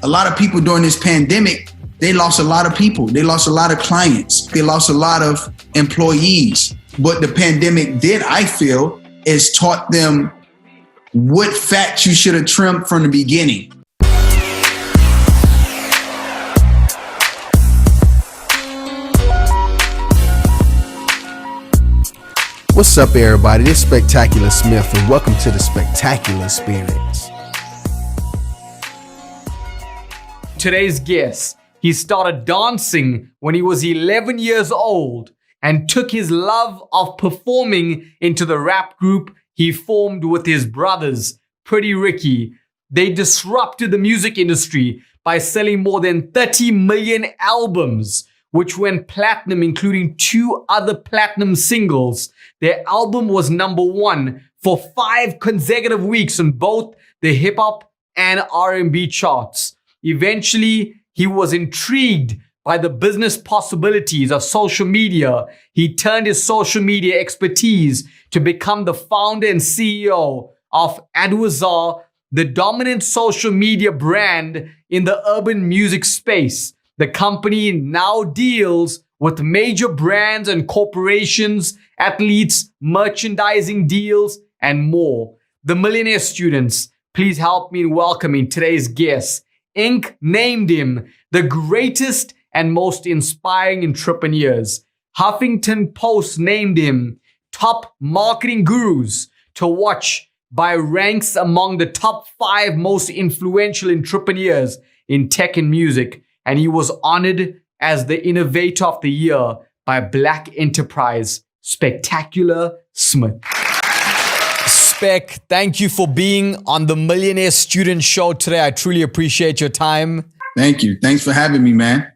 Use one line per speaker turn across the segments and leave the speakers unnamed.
A lot of people during this pandemic, they lost a lot of people. They lost a lot of clients. They lost a lot of employees. What the pandemic did, I feel, is taught them what fat you should have trimmed from the beginning.
What's up, everybody? This is Spectacular Smith, and welcome to the Spectacular Experience.
Today's guest, he started dancing when he was 11 years old and took his love of performing into the rap group he formed with his brothers, Pretty Ricky. They disrupted the music industry by selling more than 30 million albums, which went platinum, including 2 other platinum singles. Their album was #1 for 5 consecutive weeks on both the hip-hop and R&B charts. Eventually, he was intrigued by the business possibilities of social media. He turned his social media expertise to become the founder and CEO of Adwazar, the dominant social media brand in the urban music space. The company now deals with major brands and corporations, athletes, merchandising deals, and more. The Millionaire students, please help me in welcoming today's guest. Inc. named him the greatest and most inspiring entrepreneurs. Huffington Post named him top marketing gurus to watch by ranks among the top 5 most influential entrepreneurs in tech and music. And he was honored as the Innovator of the Year by Black Enterprise. Spectacular Smith. Spec, thank you for being on the Millionaire Student Show today. I truly appreciate your time.
Thank you. Thanks for having me, man.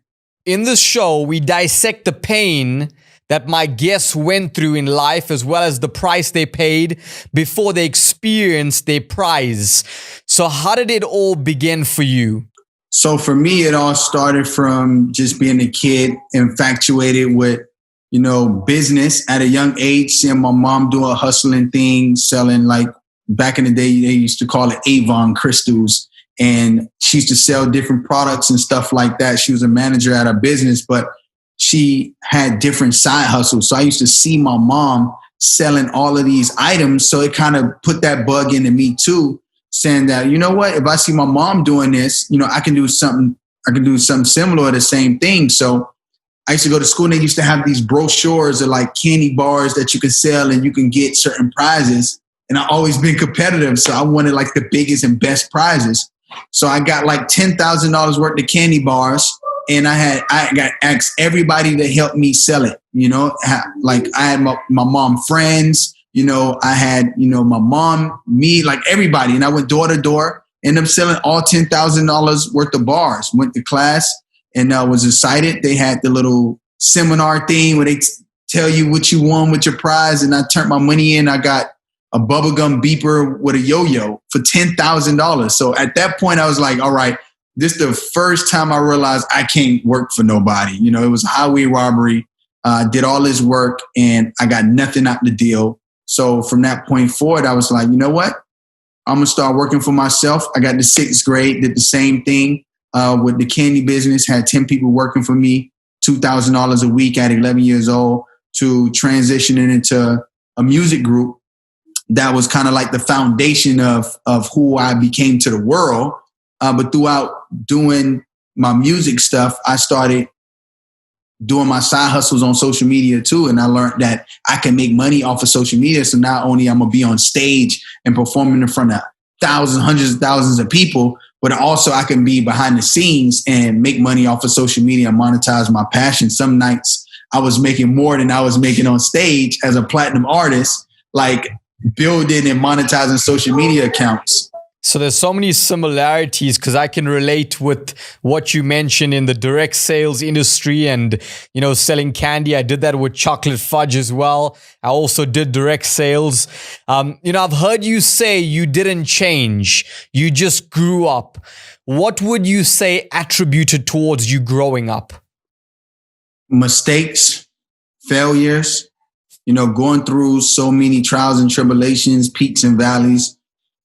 In this show, we dissect the pain that my guests went through in life, as well as the price they paid before they experienced their prize. So how did it all begin for you?
So for me, it all started from just being a kid infatuated with, business at a young age, seeing my mom do a hustling thing, selling, like back in the day, they used to call it Avon crystals. And she used to sell different products and stuff like that. She was a manager at a business, but she had different side hustles. So I used to see my mom selling all of these items. So it kind of put that bug into me too, saying that, you know what, if I see my mom doing this, I can do something similar, the same thing. So I used to go to school and they used to have these brochures of like candy bars that you can sell and you can get certain prizes. And I always been competitive. So I wanted like the biggest and best prizes. So I got like $10,000 worth of candy bars, and I got asked everybody to help me sell it. Like I had my mom friends, I had, my mom, me, like everybody. And I went door to door, ended up selling all $10,000 worth of bars, went to class and was excited. They had the little seminar thing where they tell you what you won with your prize. And I turned my money in. I got a bubblegum beeper with a yo-yo for $10,000. So at that point, I was like, all right, this is the first time I realized I can't work for nobody. It was a highway robbery. Did all this work and I got nothing out the deal. So from that point forward, I was like, you know what? I'm going to start working for myself. I got to 6th grade, did the same thing with the candy business, had 10 people working for me, $2,000 a week at 11 years old, to transitioning into a music group. That was kind of like the foundation of who I became to the world. But throughout doing my music stuff, I started doing my side hustles on social media too. And I learned that I can make money off of social media. So not only I'm going to be on stage and performing in front of thousands, hundreds of thousands of people, but also I can be behind the scenes and make money off of social media and monetize my passion. Some nights I was making more than I was making on stage as a platinum artist, like building and monetizing social media accounts.
So there's so many similarities because I can relate with what you mentioned in the direct sales industry and, selling candy. I did that with chocolate fudge as well. I also did direct sales. I've heard you say you didn't change. You just grew up. What would you say attributed towards you growing up?
Mistakes, failures, going through so many trials and tribulations, peaks and valleys.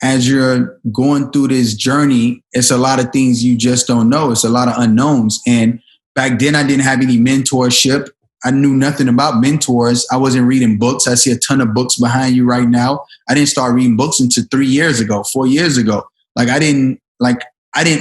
as you're going through this journey, it's a lot of things you just don't know. It's a lot of unknowns. And back then I didn't have any mentorship. I knew nothing about mentors. I wasn't reading books. I see a ton of books behind you right now. I didn't start reading books until 4 years ago. I didn't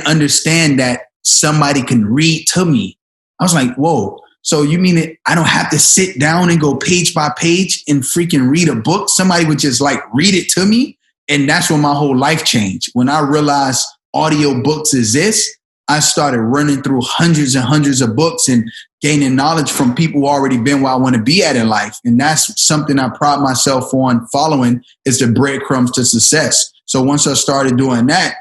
understand that somebody can read to me. I was like, whoa. So you mean it? I don't have to sit down and go page by page and freaking read a book? Somebody would just like read it to me. And that's when my whole life changed. When I realized audio books exist, I started running through hundreds and hundreds of books and gaining knowledge from people who already been where I want to be at in life. And that's something I pride myself on following, is the breadcrumbs to success. So once I started doing that,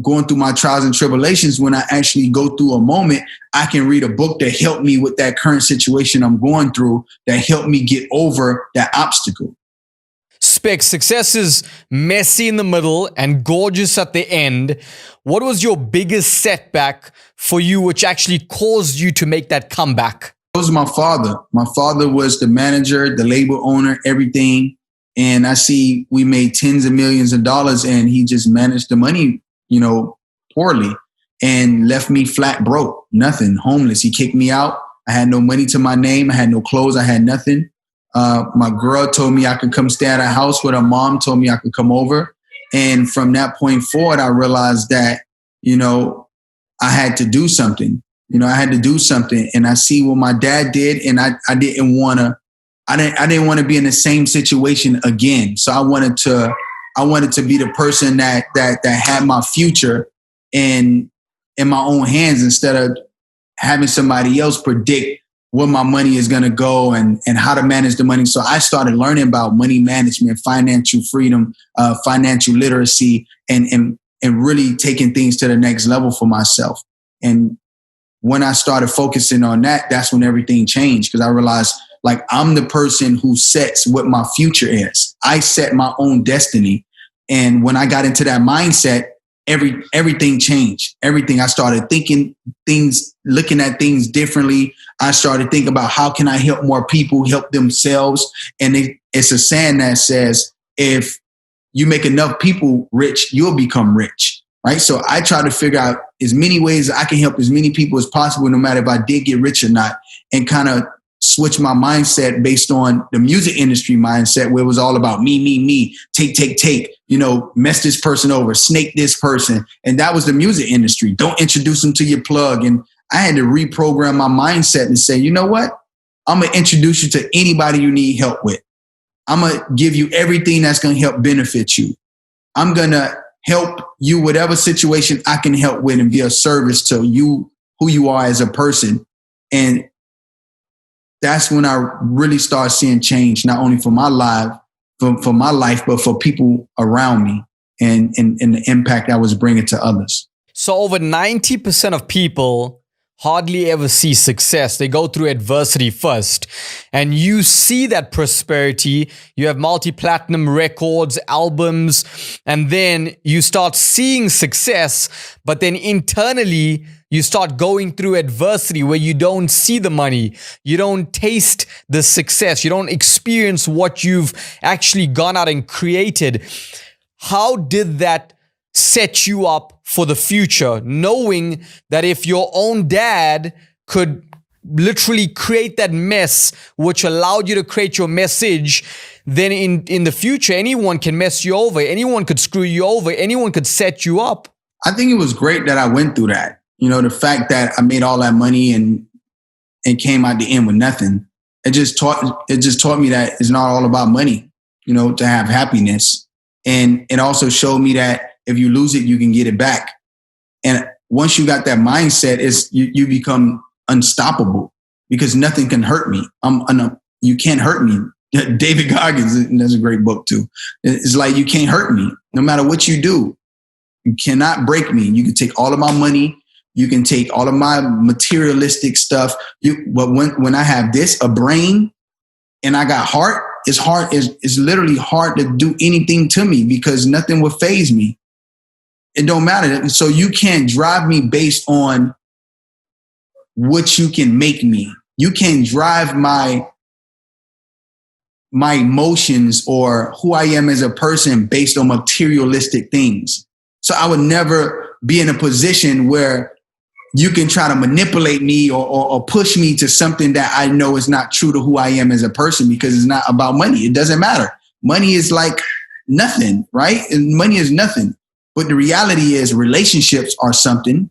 going through my trials and tribulations, when I actually go through a moment, I can read a book that helped me with that current situation I'm going through, that helped me get over that obstacle.
Spec, success is messy in the middle and gorgeous at the end. What was your biggest setback for you, which actually caused you to make that comeback?
It was my father. My father was the manager, the label owner, everything. And I see we made tens of millions of dollars, and he just managed the money, poorly, and left me flat broke, nothing, homeless. He kicked me out. I had no money to my name. I had no clothes. I had nothing. My girl told me I could come stay at her house with her mom, told me I could come over. And from that point forward, I realized that, I had to do something. I had to do something. And I see what my dad did, and I didn't want to be in the same situation again. So I wanted to be the person that had my future in my own hands, instead of having somebody else predict where my money is going to go and how to manage the money. So I started learning about money management, financial freedom, financial literacy, and really taking things to the next level for myself. And when I started focusing on that, that's when everything changed, because I realized, like, I'm the person who sets what my future is. I set my own destiny. And when I got into that mindset, everything changed. Everything. I started thinking things, looking at things differently. I started thinking about how can I help more people help themselves. And it's a saying that says, if you make enough people rich, you'll become rich. Right. So I try to figure out as many ways I can help as many people as possible, no matter if I did get rich or not, and kind of switch my mindset based on the music industry mindset, where it was all about me, take, mess this person over, snake this person. And that was the music industry. Don't introduce them to your plug. And I had to reprogram my mindset and say, you know what? I'm going to introduce you to anybody you need help with. I'm going to give you everything that's going to help benefit you. I'm going to help you whatever situation I can help with, and be a service to you, who you are as a person. And that's when I really start seeing change, not only for my life, but for people around me, and the impact I was bringing to others.
So over 90% of people hardly ever see success. They go through adversity first. And you see that prosperity. You have multi-platinum records, albums, and then you start seeing success. But then internally, you start going through adversity where you don't see the money. You don't taste the success. You don't experience what you've actually gone out and created. How did that set you up for the future, knowing that if your own dad could literally create that mess, which allowed you to create your message, then in the future, anyone can mess you over. Anyone could screw you over. Anyone could set you up.
I think it was great that I went through that. The fact that I made all that money and came out the end with nothing. It just taught me that it's not all about money, to have happiness. And it also showed me that if you lose it, you can get it back. And once you got that mindset, you become unstoppable, because nothing can hurt me. You can't hurt me. David Goggins, that's a great book too. It's like, you can't hurt me. No matter what you do, you cannot break me. You can take all of my money. You can take all of my materialistic stuff. But when I have a brain, and I got heart, it's literally hard to do anything to me, because nothing will faze me. It don't matter. So you can't drive me based on what you can make me. You can't drive my my emotions or who I am as a person based on materialistic things. So I would never be in a position where you can try to manipulate me or push me to something that I know is not true to who I am as a person, because it's not about money. It doesn't matter. Money is like nothing, right? And money is nothing. But the reality is relationships are something,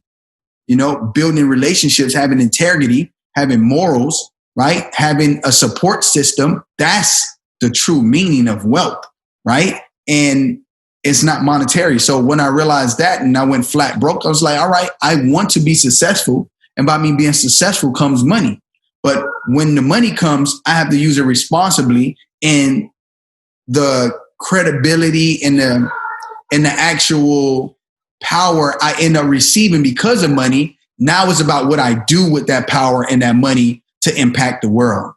building relationships, having integrity, having morals, right? Having a support system. That's the true meaning of wealth, right? And it's not monetary. So when I realized that and I went flat broke, I was like, all right, I want to be successful. And by me being successful comes money. But when the money comes, I have to use it responsibly. And the credibility and the actual power I end up receiving because of money, now it's about what I do with that power and that money to impact the world.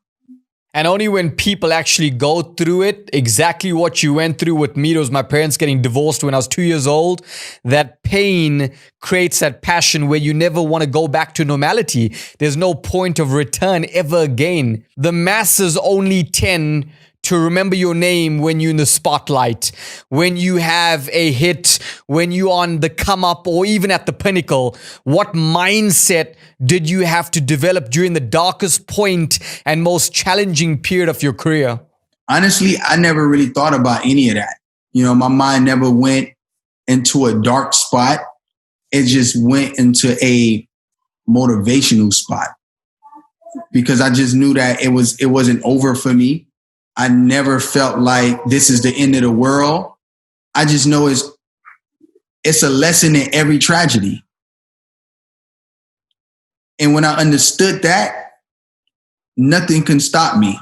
And only when people actually go through it, exactly what you went through with me, it was my parents getting divorced when I was 2 years old, that pain creates that passion where you never want to go back to normality. There's no point of return ever again. The masses only tend to remember your name when you're in the spotlight, when you have a hit, when you're on the come up or even at the pinnacle. What mindset did you have to develop during the darkest point and most challenging period of your career?
Honestly, I never really thought about any of that. My mind never went into a dark spot. It just went into a motivational spot because I just knew that it wasn't over for me. I never felt like this is the end of the world. I just know it's a lesson in every tragedy. And when I understood that, nothing can stop me.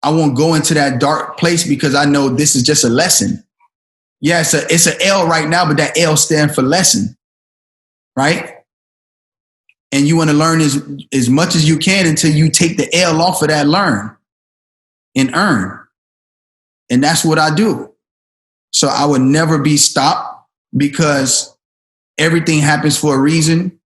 I won't go into that dark place because I know this is just a lesson. Yeah, it's an L right now, but that L stands for lesson, right? And you want to learn as much as you can until you take the L off of that learn and earn. And that's what I do. So I would never be stopped because everything happens for a reason.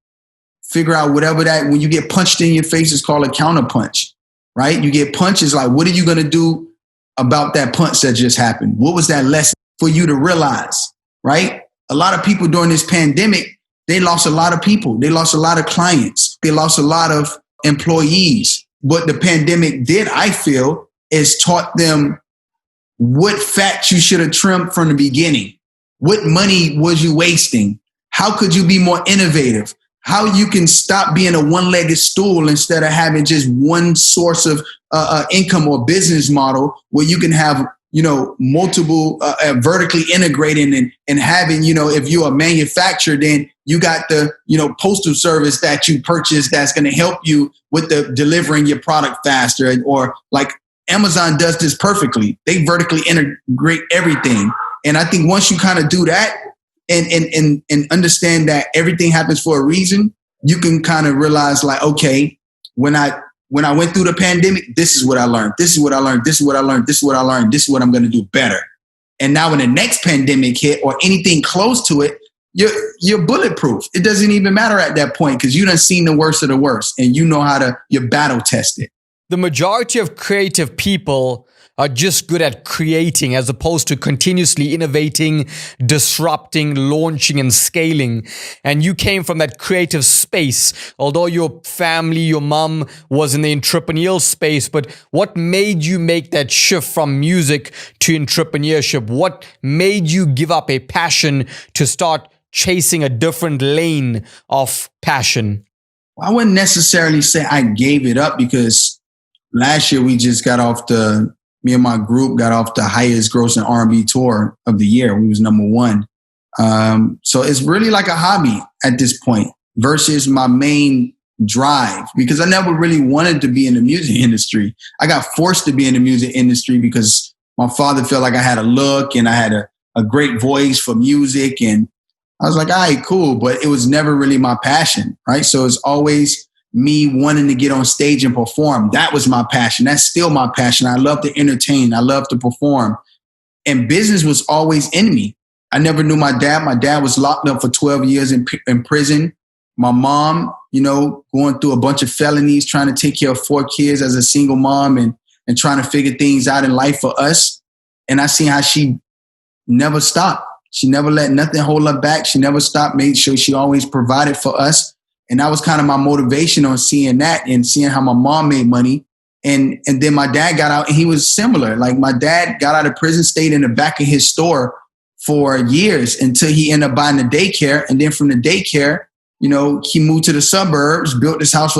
Figure out whatever that, when you get punched in your face, it's called a counterpunch, right? You get punches, like, what are you going to do about that punch that just happened? What was that lesson for you to realize, right? A lot of people during this pandemic, they lost a lot of people. They lost a lot of clients. They lost a lot of employees. What the pandemic did, I feel, is taught them what fat you should have trimmed from the beginning. What money was you wasting? How could you be more innovative? How you can stop being a one-legged stool instead of having just one source of income or business model where you can have, multiple vertically integrating and having, if you're a manufacturer, then you got the, postal service that you purchase that's going to help you with the delivering your product faster. Or like Amazon does this perfectly. They vertically integrate everything. And I think once you kind of do that and understand that everything happens for a reason, you can kind of realize like, okay, when I went through the pandemic, this is what I learned. This is what I learned. This is what I learned. This is what I learned. This is what I'm going to do better. And now when the next pandemic hit or anything close to it, you're bulletproof. It doesn't even matter at that point because you done seen the worst of the worst and you know how to, you're battle tested.
The majority of creative people are just good at creating as opposed to continuously innovating, disrupting, launching, and scaling. And you came from that creative space, although your family, your mom was in the entrepreneurial space. But what made you make that shift from music to entrepreneurship? What made you give up a passion to start chasing a different lane of passion?
I wouldn't necessarily say I gave it up because last year we just got off me and my group got off the highest grossing R&B tour of the year. We was number one. So it's really like a hobby at this point versus my main drive because I never really wanted to be in the music industry. I got forced to be in the music industry because my father felt like I had a look and I had a great voice for music. And I was like, all right, cool. But it was never really my passion, right? So it's always me wanting to get on stage and perform. That was my passion. That's still my passion. I love to entertain. I love to perform. And business was always in me. I never knew my dad. My dad was locked up for 12 years in prison. My mom, going through a bunch of felonies, trying to take care of 4 kids as a single mom. And and trying to figure things out in life for us. And I seen how she never stopped. She never let nothing hold her back. She never stopped, made sure she always provided for us. And that was kind of my motivation on seeing that and seeing how my mom made money. And then my dad got out and he was similar. Like my dad got out of prison, stayed in the back of his store for years until he ended up buying the daycare. And then from the daycare, you know, he moved to the suburbs, built this house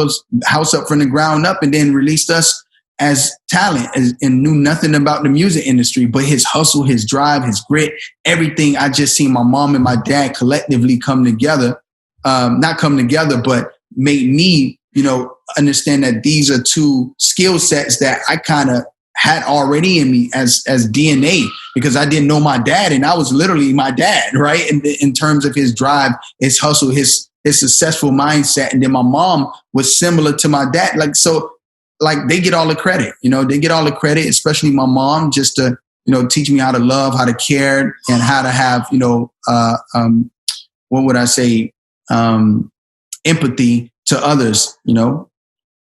up from the ground up, and then released us as talent and knew nothing about the music industry. But his hustle, his drive, his grit, everything, I just seen my mom and my dad collectively come together. Not come together, but made me, you know, understand that these are two skill sets that I kind of had already in me as DNA, because I didn't know my dad and I was literally my dad, right? In terms of his drive, his hustle, his successful mindset. And then my mom was similar to my dad. Like they get all the credit, you know, they get all the credit, especially my mom, just to, you know, teach me how to love, how to care, and how to have, you know, what would I say? Empathy to others, you know.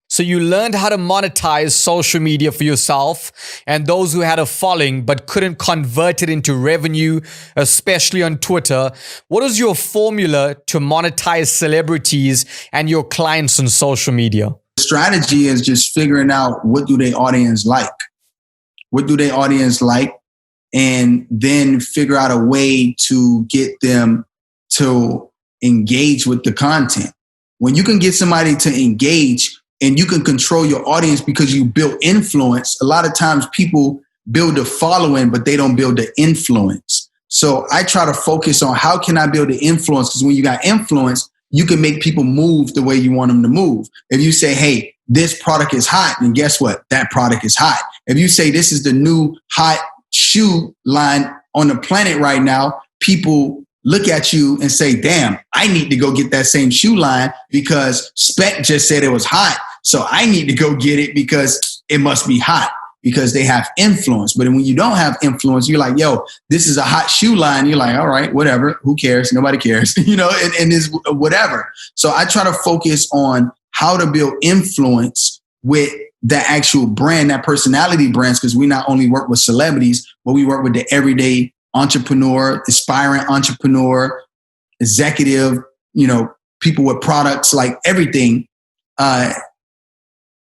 So you learned how to monetize social media for yourself and those who had a following but couldn't convert it into revenue, especially on Twitter. What is your formula to monetize celebrities and your clients on social media?
The strategy is just figuring out what do their audience like? What do their audience like? And then figure out a way to get them to engage with the content. When you can get somebody to engage and you can control your audience because you build influence, a lot of times people build a following, but they don't build the influence. So I try to focus on how can I build the influence? Because when you got influence, you can make people move the way you want them to move. If you say, hey, this product is hot, then guess what? That product is hot. If you say this is the new hot shoe line on the planet right now, people look at you and say, damn, I need to go get that same shoe line because Spec just said it was hot. So I need to go get it because it must be hot, because they have influence. But when you don't have influence, you're like, yo, this is a hot shoe line. You're like, all right, whatever. Who cares? Nobody cares, you know, and it's whatever. So I try to focus on how to build influence with the actual brand, that personality brands, because we not only work with celebrities, but we work with the everyday entrepreneur, aspiring entrepreneur, executive, you know, people with products, like everything.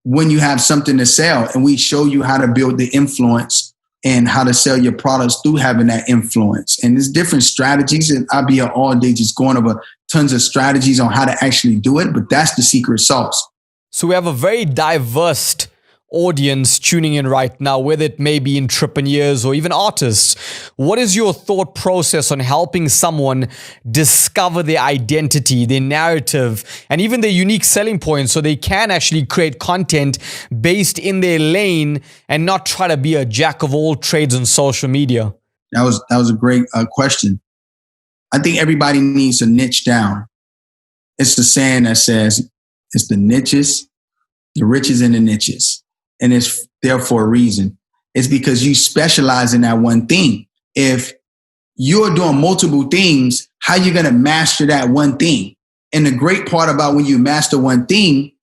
When you have something to sell, and we show you how to build the influence and how to sell your products through having that influence. And there's different strategies, and I'll be here all day just going over tons of strategies on how to actually do it, but that's the secret sauce.
So we have a very diverse audience tuning in right now, whether it may be entrepreneurs or even artists. What is your thought process on helping someone discover their identity, their narrative, and even their unique selling points so they can actually create content based in their lane and not try to be a jack of all trades on social media?
That was a great question. I think everybody needs to niche down. It's the saying that says it's the niches, the riches and the niches. And it's there for a reason. It's because you specialize in that one thing. If you're doing multiple things, how you going to master that one thing? And the great part about when you master one thing,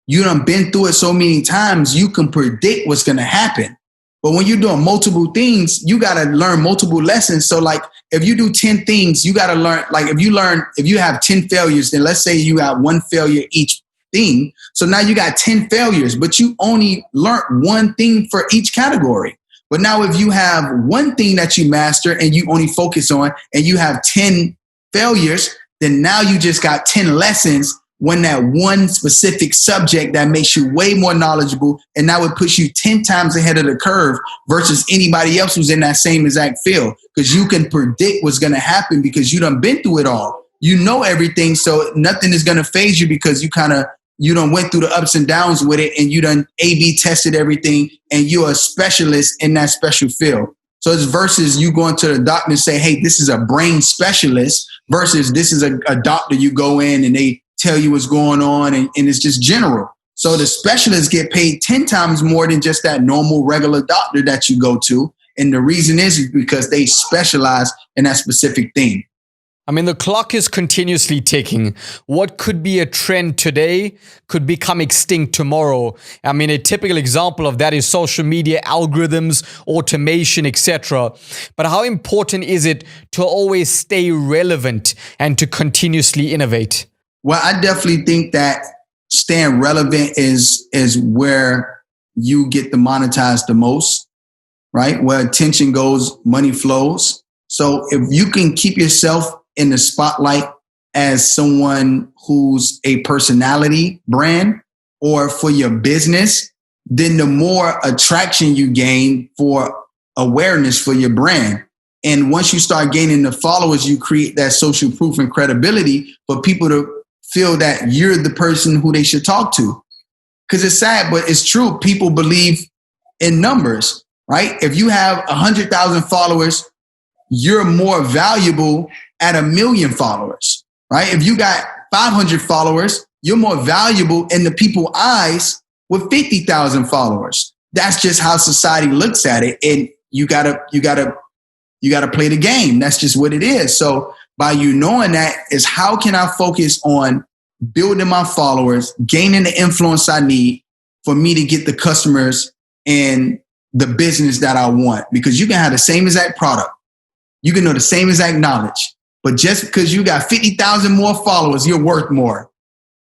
you done been through it so many times, you can predict what's going to happen. But when you're doing multiple things, you got to learn multiple lessons. So like if you do 10 things, you got to learn, like if you have 10 failures, then let's say you have one failure each thing. So now you got 10 failures, but you only learned one thing for each category. But now if you have one thing that you master and you only focus on, and you have 10 failures, then now you just got 10 lessons when that one specific subject that makes you way more knowledgeable, and that would push you 10 times ahead of the curve versus anybody else who's in that same exact field. Because you can predict what's going to happen because you done been through it all. You know everything, so nothing is going to phase you because you done went through the ups and downs with it, and you done A/B tested everything, and you're a specialist in that special field. So it's versus you going to the doctor and say, hey, this is a brain specialist, versus this is a doctor you go in and they tell you what's going on, and it's just general. So the specialists get paid 10 times more than just that normal regular doctor that you go to. And the reason is because they specialize in that specific thing.
I mean, the clock is continuously ticking. What could be a trend today could become extinct tomorrow. I mean, a typical example of that is social media algorithms, automation, etc. But how important is it to always stay relevant and to continuously innovate?
Well, I definitely think that staying relevant is where you get to monetize the most, right? Where attention goes, money flows. So if you can keep yourself in the spotlight as someone who's a personality brand or for your business, then the more attraction you gain for awareness for your brand. And once you start gaining the followers, you create that social proof and credibility for people to feel that you're the person who they should talk to. Because it's sad, but it's true. People believe in numbers, right? If you have 100,000 followers, you're more valuable at 1 million followers, right? If you got 500 followers, you're more valuable in the people's eyes with 50,000 followers. That's just how society looks at it. And you gotta play the game. That's just what it is. So by you knowing that is how can I focus on building my followers, gaining the influence I need for me to get the customers and the business that I want? Because you can have the same exact product. You can know the same exact knowledge. But just because you got 50,000 more followers, you're worth more.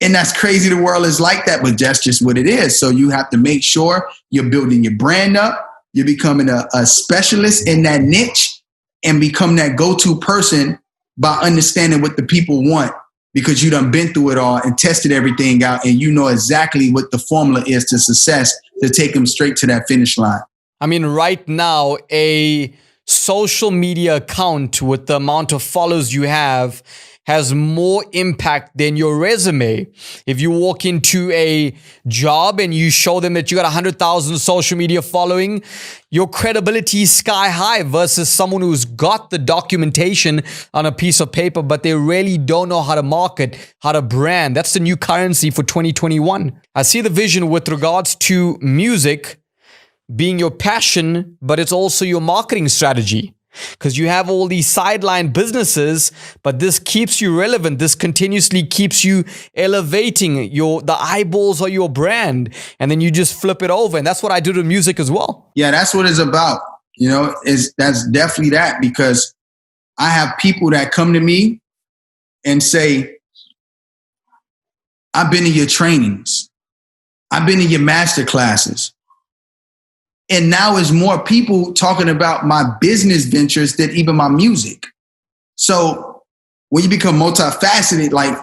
And that's crazy. The world is like that, but that's just what it is. So you have to make sure you're building your brand up. You're becoming a specialist in that niche and become that go-to person by understanding what the people want, because you done been through it all and tested everything out. And you know exactly what the formula is to success to take them straight to that finish line.
I mean, right now, a social media account with the amount of followers you have has more impact than your resume. If you walk into a job and you show them that you got 100,000 social media following, your credibility is sky high versus someone who's got the documentation on a piece of paper, but they really don't know how to market, how to brand. That's the new currency for 2021. I see the vision with regards to music being your passion, but it's also your marketing strategy. Because you have all these sideline businesses, but this keeps you relevant. This continuously keeps you elevating. The eyeballs are your brand, and then you just flip it over. And that's what I do to music as well.
Yeah, that's what it's about. You know, that's definitely that, because I have people that come to me and say, I've been to your trainings. I've been to your master classes. And now there's more people talking about my business ventures than even my music. So when you become multifaceted, like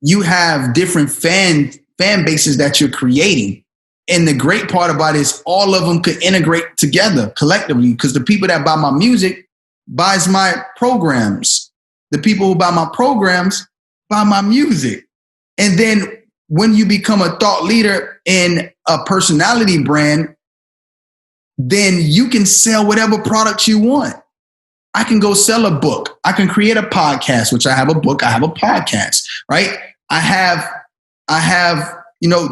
you have different fan bases that you're creating. And the great part about it is all of them could integrate together collectively, because the people that buy my music buys my programs. The people who buy my programs buy my music. And then when you become a thought leader in a personality brand, then you can sell whatever products you want. I can go sell a book. I can create a podcast, which I have a book. I have a podcast, right? I have,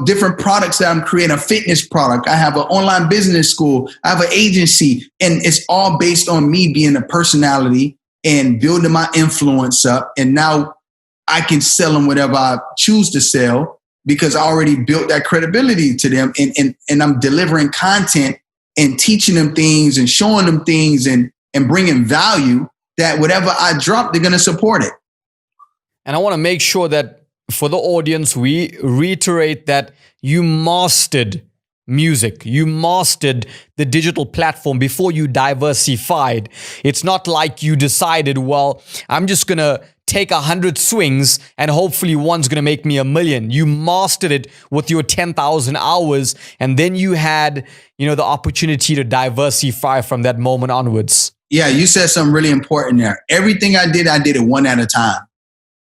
different products that I'm creating, a fitness product. I have an online business school. I have an agency, and it's all based on me being a personality and building my influence up. And now I can sell them whatever I choose to sell because I already built that credibility to them. And I'm delivering content and teaching them things and showing them things and bringing value that whatever I drop, they're going to support it.
And I want to make sure that for the audience, we reiterate that you mastered music. You mastered the digital platform before you diversified. It's not like you decided, well, I'm just going to take 100 swings and hopefully one's going to make me 1 million. You mastered it with your 10,000 hours. And then you had, the opportunity to diversify from that moment onwards.
Yeah, you said something really important there. Everything I did it one at a time.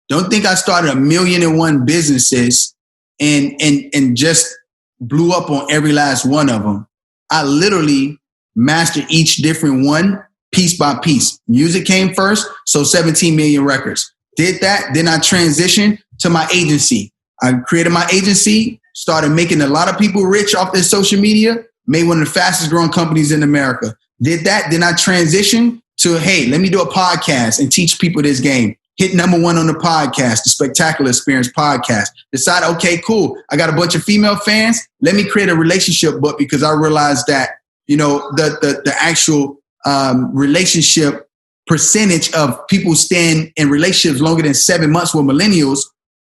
Don't think I started 1,000,001 businesses and just blew up on every last one of them. I literally mastered each different one piece by piece. Music came first, so 17 million records. Did that, then I transitioned to my agency. I created my agency, started making a lot of people rich off their social media, made one of the fastest growing companies in America. Did that, then I transitioned to, hey, let me do a podcast and teach people this game. Hit number one on the podcast, the Spectacular Experience podcast. Decide, okay, cool. I got a bunch of female fans. Let me create a relationship book because I realized that, the actual relationship percentage of people staying in relationships longer than 7 months with millennials.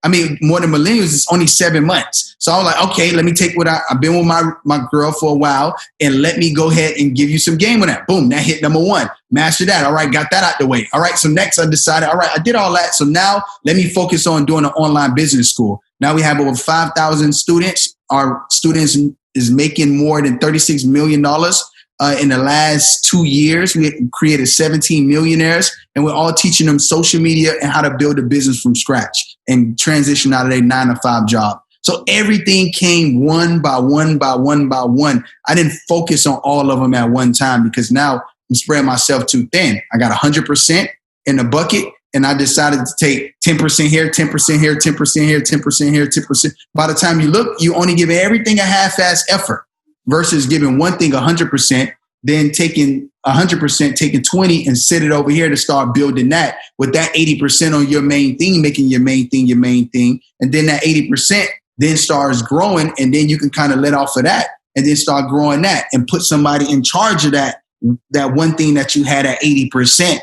I mean, more than millennials, it's only 7 months. So I was like, okay, let me take what I've been with my girl for a while and let me go ahead and give you some game on that. Boom, that hit number one. Master that. All right, got that out the way. All right, so next I decided, all right, I did all that. So now let me focus on doing an online business school. Now we have over 5,000 students. Our students is making more than $36 million. In the last 2 years, we created 17 millionaires, and we're all teaching them social media and how to build a business from scratch and transition out of their 9-to-5 job. So everything came one by one by one by one. I didn't focus on all of them at one time because now I'm spreading myself too thin. I got 100% in the bucket, and I decided to take 10% here, 10% here, 10% here, 10% here, 10%. By the time you look, you only give everything a half-ass effort. Versus giving one thing 100%, then taking 100%, taking 20 and sit it over here to start building that with that 80% on your main thing, making your main thing your main thing. And then that 80% then starts growing, and then you can kind of let off of that and then start growing that and put somebody in charge of that one thing that you had at 80%.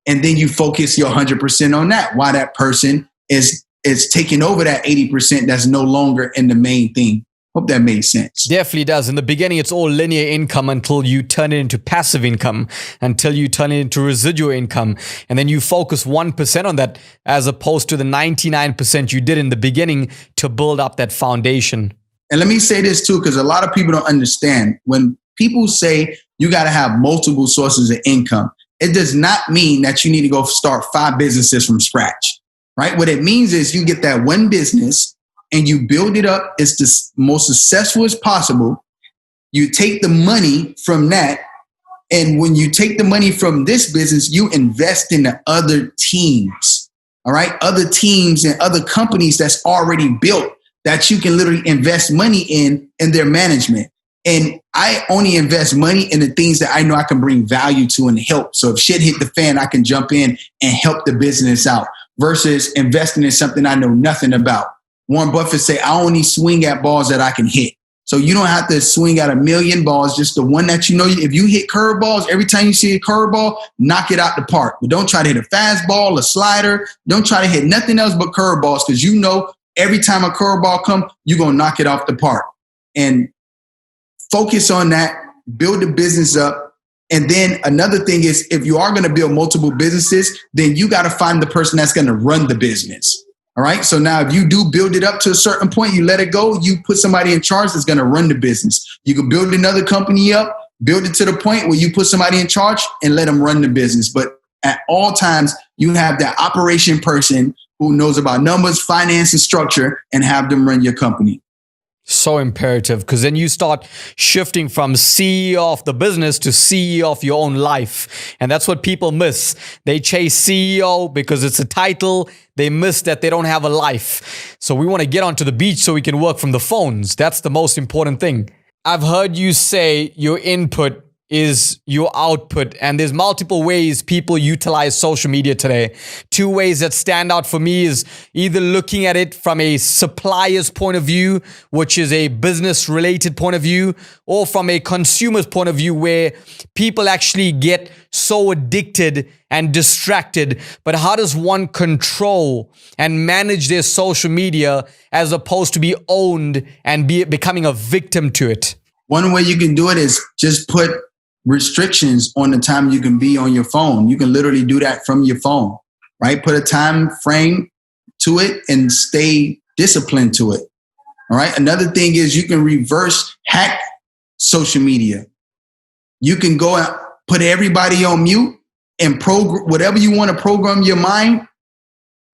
And then you focus your 100% on that while that person is taking over that 80% that's no longer in the main thing. Hope that made sense.
Definitely does. In the beginning, it's all linear income until you turn it into passive income, until you turn it into residual income. And then you focus 1% on that as opposed to the 99% you did in the beginning to build up that foundation.
And let me say this too, because a lot of people don't understand. When people say you got to have multiple sources of income, it does not mean that you need to go start 5 businesses from scratch, right? What it means is you get that one business and you build it up as the most successful as possible. You take the money from that. And when you take the money from this business, you invest in the other teams, all right? Other teams and other companies that's already built that you can literally invest money in their management. And I only invest money in the things that I know I can bring value to and help. So if shit hit the fan, I can jump in and help the business out versus investing in something I know nothing about. Warren Buffett say, I only swing at balls that I can hit. So you don't have to swing at 1,000,000 balls, just the one that you know. If you hit curveballs, every time you see a curveball, knock it out the park. But don't try to hit a fastball, a slider. Don't try to hit nothing else but curveballs because you know every time a curveball comes, you're going to knock it off the park. And focus on that, build the business up. And then another thing is if you are going to build multiple businesses, then you got to find the person that's going to run the business. All right. So now if you do build it up to a certain point, you let it go, you put somebody in charge that's going to run the business. You can build another company up, build it to the point where you put somebody in charge and let them run the business. But at all times, you have that operation person who knows about numbers, finance, and structure and have them run your company.
So imperative, because then you start shifting from CEO of the business to CEO of your own life. And that's what people miss. They chase CEO because it's a title. They miss that they don't have a life. So we want to get onto the beach so we can work from the phones. That's the most important thing. I've heard you say your input is your output, and there's multiple ways people utilize social media today. 2 ways that stand out for me is either looking at it from a supplier's point of view, which is a business related point of view, or from a consumer's point of view where people actually get so addicted and distracted. But how does one control and manage their social media as opposed to be owned and becoming a victim to it?
One way you can do it is just put restrictions on the time you can be on your phone. You can literally do that from your phone, right? Put a time frame to it and stay disciplined to it. All right. Another thing is you can reverse hack social media. You can go and put everybody on mute and program whatever you want to program your mind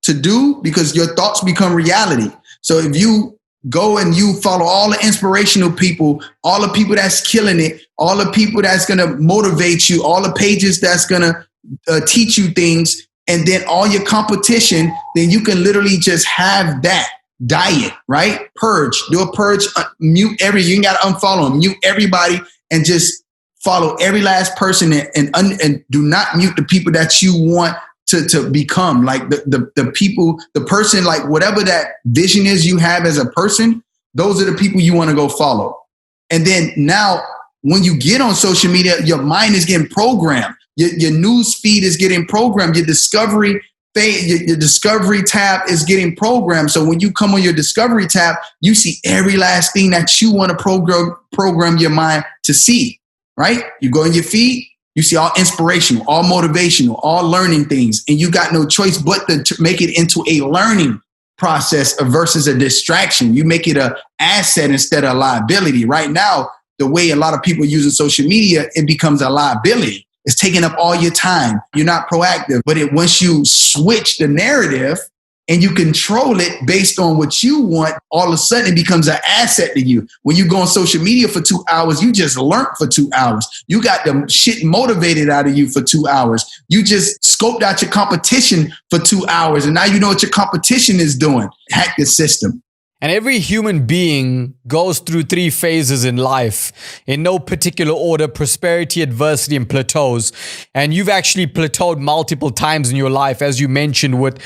to do because your thoughts become reality. So if you go and you follow all the inspirational people, all the people that's killing it, all the people that's going to motivate you, all the pages that's going to teach you things, and then all your competition, then you can literally just have that diet, right? Purge, do a purge, mute you ain't got to unfollow them, mute everybody and just follow every last person and do not mute the people that you want to become. Like the people, the person, like whatever that vision is you have as a person, those are the people you want to go follow. And then now when you get on social media, your mind is getting programmed. Your news feed is getting programmed. Your discovery tab is getting programmed. So when you come on your discovery tab, you see every last thing that you want to program your mind to see, right? You go in your feed, you see all inspirational, all motivational, all learning things, and you got no choice but to make it into a learning process versus a distraction. You make it an asset instead of a liability. Right now, the way a lot of people using social media, it becomes a liability. It's taking up all your time. You're not proactive. But once you switch the narrative and you control it based on what you want, all of a sudden it becomes an asset to you. When you go on social media for 2 hours, you just learned for 2 hours. You got the shit motivated out of you for 2 hours. You just scoped out your competition for 2 hours. And now you know what your competition is doing. Hack the system.
And every human being goes through 3 phases in life, in no particular order: prosperity, adversity, and plateaus. And you've actually plateaued multiple times in your life, as you mentioned, with,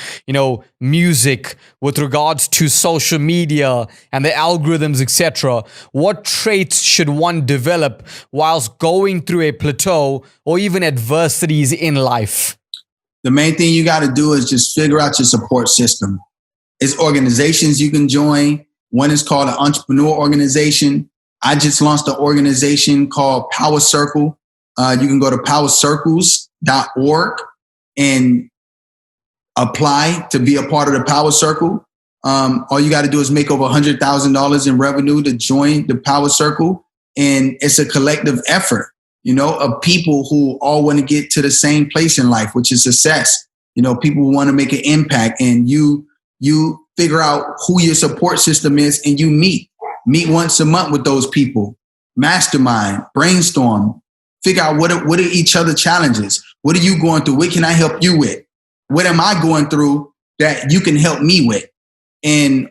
music, with regards to social media and the algorithms, etc. What traits should one develop whilst going through a plateau or even adversities in life?
The main thing you got to do is just figure out your support system. It's organizations you can join. One is called an entrepreneur organization. I just launched an organization called Power Circle. You can go to powercircles.org and apply to be a part of the Power Circle. All you got to do is make over $100,000 in revenue to join the Power Circle. And it's a collective effort, of people who all want to get to the same place in life, which is success. People who want to make an impact, and you figure out who your support system is, and you meet once a month with those people, mastermind, brainstorm, figure out what are each other's challenges. What are you going through? What can I help you with? What am I going through that you can help me with? And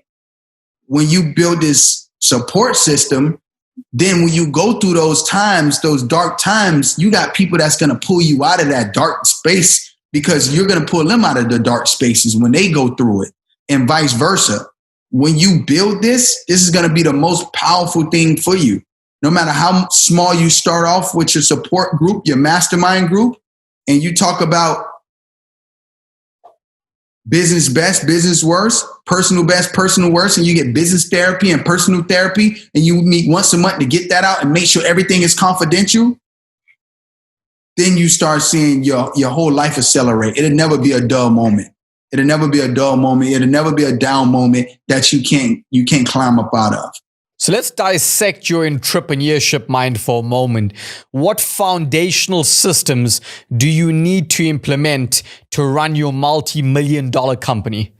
when you build this support system, then when you go through those times, those dark times, you got people that's going to pull you out of that dark space, because you're going to pull them out of the dark spaces when they go through it. And vice versa. When you build this is going to be the most powerful thing for you. No matter how small you start off with your support group, your mastermind group, and you talk about business best, business worst, personal best, personal worst, and you get business therapy and personal therapy, and you meet once a month to get that out and make sure everything is confidential, then you start seeing your whole life accelerate. It'll never be a dull moment. It'll never be a dull moment. It'll never be a down moment that you can't climb up out of.
So let's dissect your entrepreneurship mind for a moment. What foundational systems do you need to implement to run your multi-million-dollar company?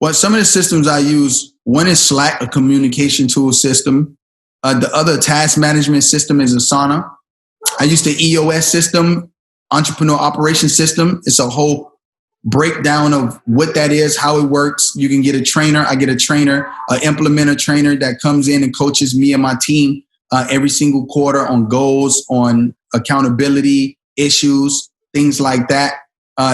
Well, some of the systems I use, one is Slack, a communication tool system. The other task management system is Asana. I use the EOS system, Entrepreneur Operations System. It's a whole breakdown of what that is, how it works. You can get a trainer. I get a trainer, an implementer trainer that comes in and coaches me and my team every single quarter on goals, on accountability issues, things like that.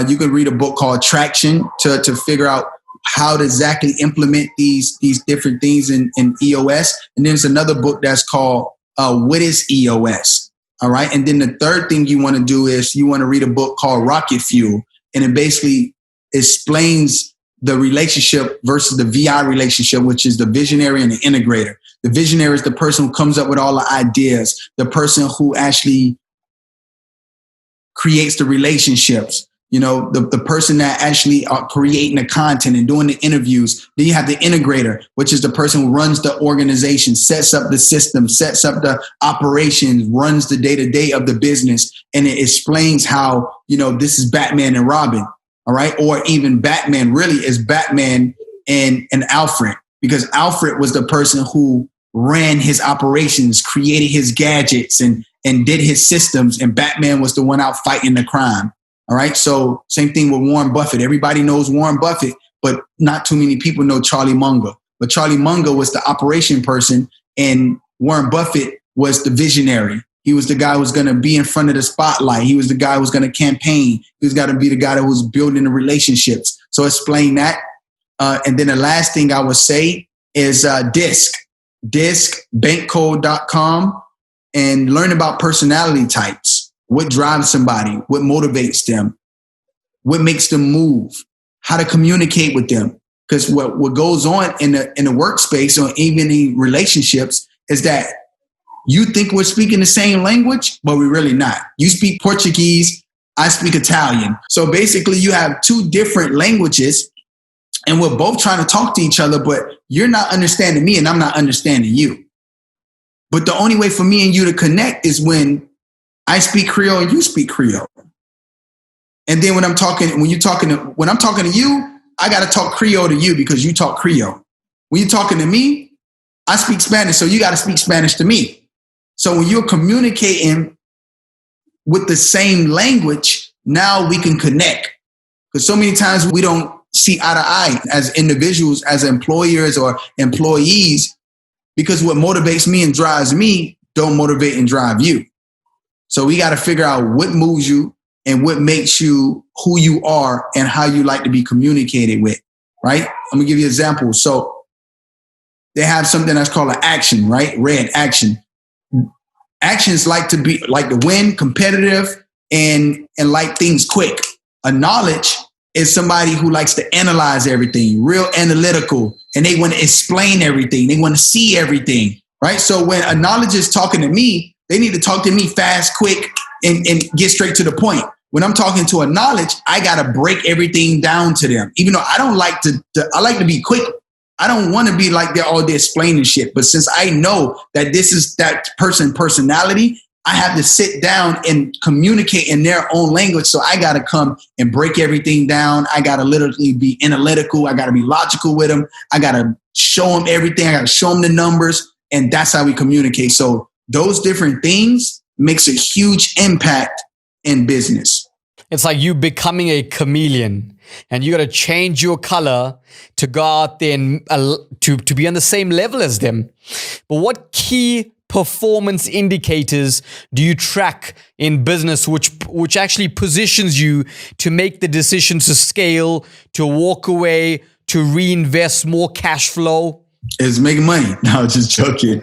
You can read a book called Traction to figure out how to exactly implement these different things in EOS. And then there's another book that's called What is EOS? All right. And then the third thing you want to do is you want to read a book called Rocket Fuel. And it basically explains the relationship versus the VI relationship, which is the visionary and the integrator. The visionary is the person who comes up with all the ideas, the person who actually creates the relationships, the person that actually are creating the content and doing the interviews. Then you have the integrator, which is the person who runs the organization, sets up the system, sets up the operations, runs the day-to-day of the business. And it explains how, this is Batman and Robin. All right. Or even Batman really is Batman and Alfred, because Alfred was the person who ran his operations, created his gadgets and did his systems. And Batman was the one out fighting the crime. All right. So same thing with Warren Buffett. Everybody knows Warren Buffett, but not too many people know Charlie Munger. But Charlie Munger was the operation person and Warren Buffett was the visionary. He was the guy who was going to be in front of the spotlight. He was the guy who was going to campaign. He was going to be the guy that was building the relationships. So explain that. And then the last thing I would say is DISC, bankcode.com, and learn about personality types. What drives somebody? What motivates them? What makes them move? How to communicate with them? Because what goes on in the workspace or even in relationships is that you think we're speaking the same language, but we're really not. You speak Portuguese, I speak Italian. So basically you have two different languages and we're both trying to talk to each other, but you're not understanding me and I'm not understanding you. But the only way for me and you to connect is when I speak Creole and you speak Creole. And then when I'm talking to you, I got to talk Creole to you because you talk Creole. When you're talking to me, I speak Spanish, so you got to speak Spanish to me. So when you're communicating with the same language, now we can connect. Because so many times we don't see eye to eye as individuals, as employers or employees, because what motivates me and drives me don't motivate and drive you. So we got to figure out what moves you and what makes you who you are and how you like to be communicated with, right? I'm gonna give you an example. So they have something that's called an action, right? Red action. Actions like to win, competitive, and like things quick. A knowledge is somebody who likes to analyze everything, real analytical, and they want to explain everything. They want to see everything, right? So when a knowledge is talking to me, they need to talk to me fast, quick, and get straight to the point. When I'm talking to a knowledge, I got to break everything down to them. Even though I don't like I like to be quick. I don't want to be like they're all there explaining shit. But since I know that this is that personality, I have to sit down and communicate in their own language. So I got to come and break everything down. I got to literally be analytical. I got to be logical with them. I got to show them everything. I got to show them the numbers. And that's how we communicate. So those different things makes a huge impact in business.
It's like you becoming a chameleon and you got to change your color to go out there and to be on the same level as them. But what key performance indicators do you track in business which actually positions you to make the decision to scale, to walk away, to reinvest more cash flow?
Is making money. No, just joking.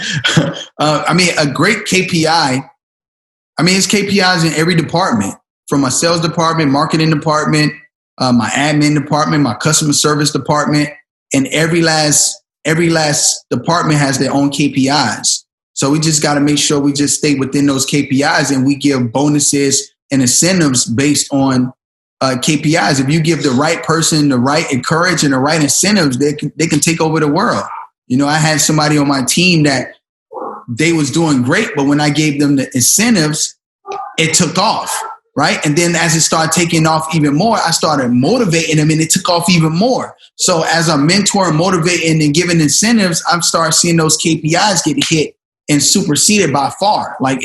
A great KPI. It's KPIs in every department, from my sales department, marketing department, my admin department, my customer service department, and every last department has their own KPIs. So we just got to make sure we just stay within those KPIs and we give bonuses and incentives based on KPIs. If you give the right person the right encourage and the right incentives, they can take over the world. You know, I had somebody on my team that they was doing great, but when I gave them the incentives, it took off, right? And then as it started taking off even more, I started motivating them and it took off even more. So as a mentor, motivating and giving incentives, I'm starting seeing those KPIs get hit and superseded by far, like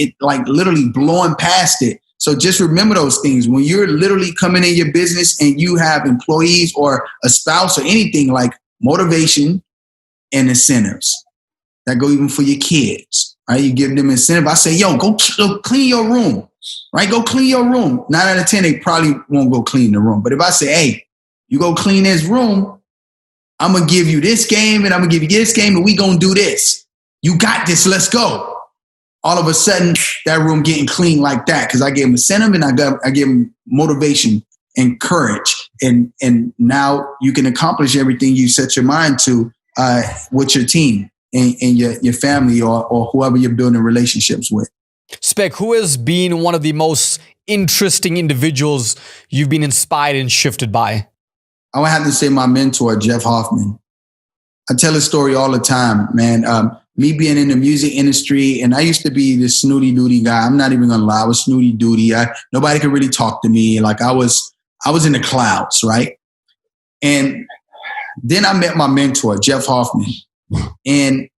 literally blowing past it. So just remember those things. When you're literally coming in your business and you have employees or a spouse or anything, like motivation and incentives that go even for your kids, right? You give them incentive. I say, yo, go clean your room, right? Go clean your room. 9 out of 10, they probably won't go clean the room. But if I say, hey, you go clean this room, I'm going to give you this game and I'm going to give you this game and we going to do this. You got this. Let's go. All of a sudden, that room getting clean like that because I gave them incentive and I gave them motivation and courage. And now you can accomplish everything you set your mind to with your team and your family or whoever you're building relationships with.
Spec, who has been one of the most interesting individuals you've been inspired and shifted by?
I would have to say my mentor, Jeff Hoffman. I tell his story all the time, man. Me being in the music industry, and I used to be this snooty doody guy. I'm not even gonna lie, I was snooty doody. Nobody could really talk to me. Like I was in the clouds, right? And then I met my mentor, Jeff Hoffman. And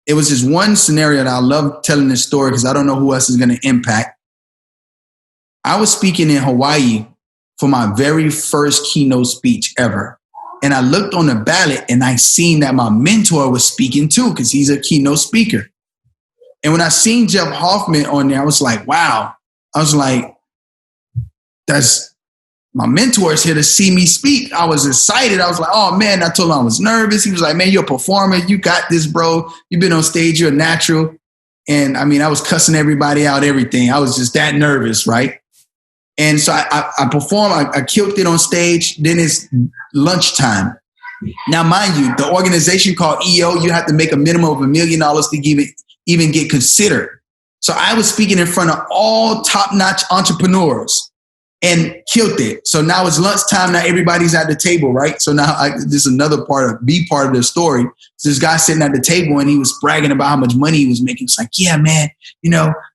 it was this one scenario that I love telling this story because I don't know who else is gonna impact. I was speaking in Hawaii for my very first keynote speech ever. And I looked on the ballot and I seen that my mentor was speaking too because he's a keynote speaker. And when I seen Jeff Hoffman on there, I was like, wow. I was like, that's my mentor is here to see me speak. I was excited. I was like, oh man, I told him I was nervous. He was like, man, you're a performer. You got this, bro. You've been on stage. You're a natural. And I mean, I was cussing everybody out, everything. I was just that nervous, right? And so I performed. I killed it on stage. Then it's lunchtime. Now, mind you, the organization called EO, you have to make a minimum of $1 million to even get considered. So I was speaking in front of all top-notch entrepreneurs and killed it. So now it's lunchtime. Now everybody's at the table, right? So now this is another part of the story. So this guy sitting at the table and he was bragging about how much money he was making. It's like, yeah, man,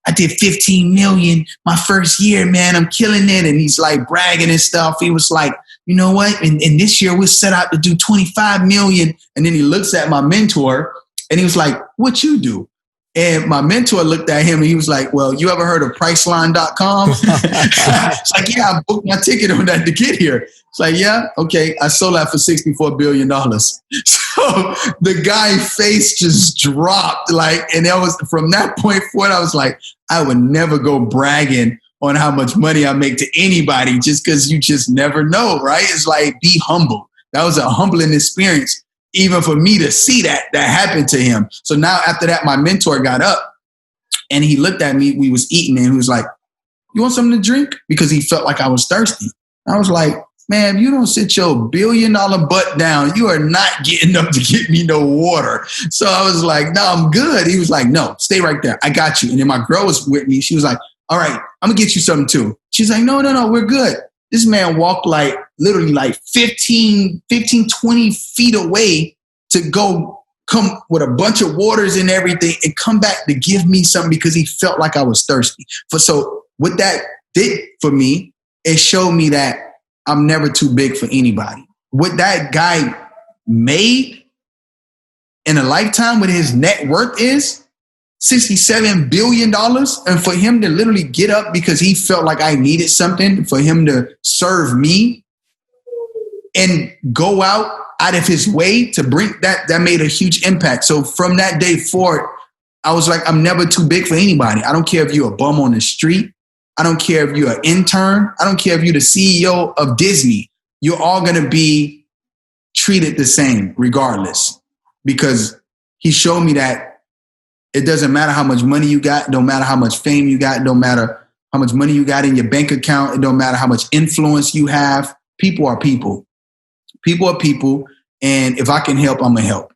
I did 15 million my first year, man. I'm killing it. And he's like bragging and stuff. He was like, you know what? And this year we're set out to do 25 million. And then he looks at my mentor and he was like, what you do? And my mentor looked at him and he was like, well, you ever heard of Priceline.com? It's like, yeah, I booked my ticket on that to get here. It's like, yeah, okay. I sold that for $64 billion. So the guy's face just dropped. And that was from that point forward, I was like, I would never go bragging on how much money I make to anybody just because you just never know, right? It's like, be humble. That was a humbling experience. Even for me to see that happened to him. So now after that, my mentor got up and he looked at me. We was eating and he was like, you want something to drink? Because he felt like I was thirsty. I was like, man, if you don't sit your $1 billion butt down, you are not getting up to get me no water. So I was like, no, I'm good. He was like, no, stay right there. I got you. And then my girl was with me. She was like, all right, I'm gonna get you something too. She's like, no, we're good. This man walked literally 15, 20 feet away to come with a bunch of waters and everything and come back to give me something because he felt like I was thirsty. So what that did for me, it showed me that I'm never too big for anybody. What that guy made in a lifetime, what his net worth is, $67 billion. And for him to literally get up because he felt like I needed something, for him to serve me and go out of his way to bring that made a huge impact. So from that day forward, I was like, I'm never too big for anybody. I don't care if you're a bum on the street. I don't care if you're an intern. I don't care if you're the CEO of Disney. You're all going to be treated the same regardless, because he showed me that it doesn't matter how much money you got. It don't matter how much fame you got. It don't matter how much money you got in your bank account. It don't matter how much influence you have. People are people. People are people. And if I can help, I'm going to help.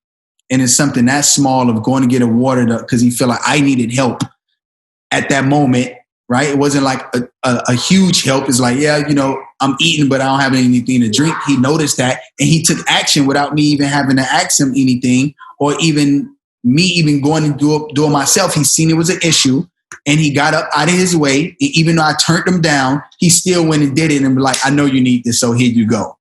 And it's something that small of going to get a water because he felt like I needed help at that moment, right? It wasn't like a huge help. It's like, yeah, I'm eating, but I don't have anything to drink. He noticed that and he took action without me even having to ask him anything or even me even going and do it myself. He seen it was an issue and he got up out of his way. And even though I turned him down, he still went and did it and be like, I know you need this, so here you go.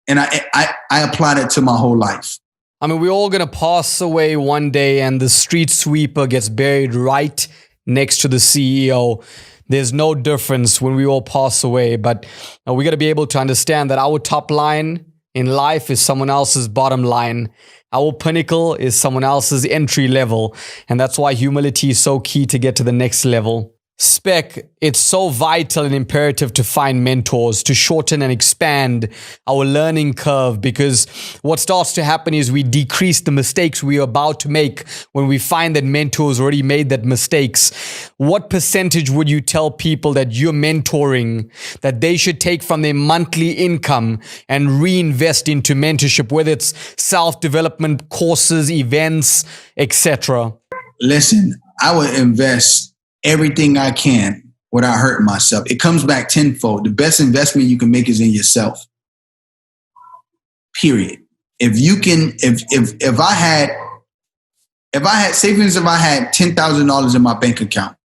And I applied it to my whole life.
I mean, we're all going to pass away one day and the street sweeper gets buried right next to the CEO. There's no difference when we all pass away, but we got to be able to understand that our top line in life is someone else's bottom line. Our pinnacle is someone else's entry level. And that's why humility is so key to get to the next level. Spec, it's so vital and imperative to find mentors to shorten and expand our learning curve, because what starts to happen is we decrease the mistakes we are about to make when we find that mentors already made that mistakes. What percentage would you tell people that you're mentoring that they should take from their monthly income and reinvest into mentorship, whether it's self-development courses, events, etc.?
Listen, I would invest everything I can without hurting myself. It comes back tenfold. The best investment you can make is in yourself. Period. If you can, if I had savings, if I had $10,000 in my bank account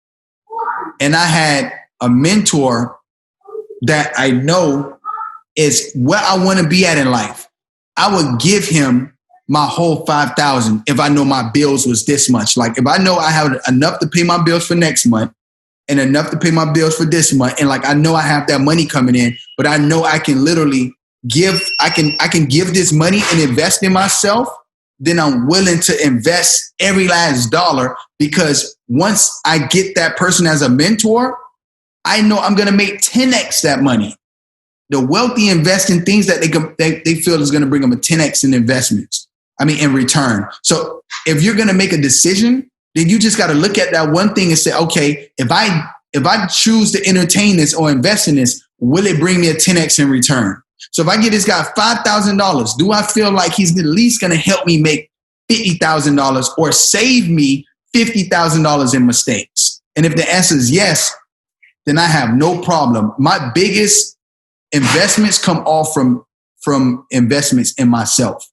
and I had a mentor that I know is where I want to be at in life, I would give him my whole $5,000 if I know my bills was this much. Like if I know I have enough to pay my bills for next month and enough to pay my bills for this month, and like I know I have that money coming in, but I know I can literally give, I can give this money and invest in myself, then I'm willing to invest every last dollar, because once I get that person as a mentor, I know I'm going to make 10x that money. The wealthy invest in things that they feel is going to bring them a 10x in investments. In return. So if you're going to make a decision, then you just got to look at that one thing and say, okay, if I choose to entertain this or invest in this, will it bring me a 10x in return? So if I get this guy $5,000, do I feel like he's at least going to help me make $50,000 or save me $50,000 in mistakes? And if the answer is yes, then I have no problem. My biggest investments come all from investments in myself.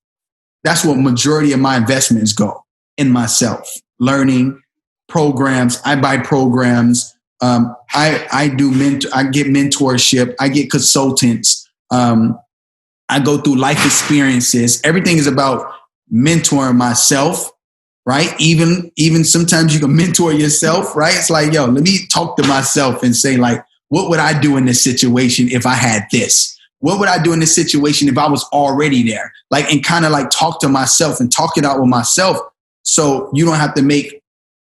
That's what majority of my investments go, in myself. Learning programs. I buy programs. I get mentorship. I get consultants. I go through life experiences. Everything is about mentoring myself, right? Even sometimes you can mentor yourself, right? It's like, let me talk to myself and say, like, what would I do in this situation if I had this? What would I do in this situation if I was already there? Like, and kind of like talk to myself and talk it out with myself. So you don't have to make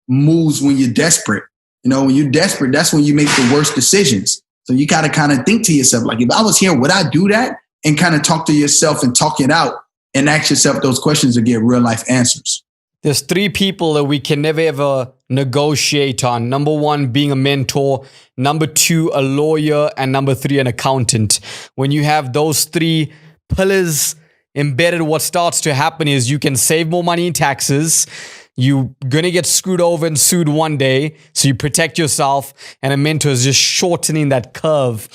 moves when you're desperate. When you're desperate, that's when you make the worst decisions. So you got to kind of think to yourself, like, if I was here, would I do that? And kind of talk to yourself and talk it out and ask yourself those questions to get real life answers.
There's 3 people that we can never ever negotiate on. Number 1, being a mentor. Number 2, a lawyer. And number 3, an accountant. When you have those 3 pillars embedded, what starts to happen is you can save more money in taxes. You're going to get screwed over and sued one day. So you protect yourself, and a mentor is just shortening that curve.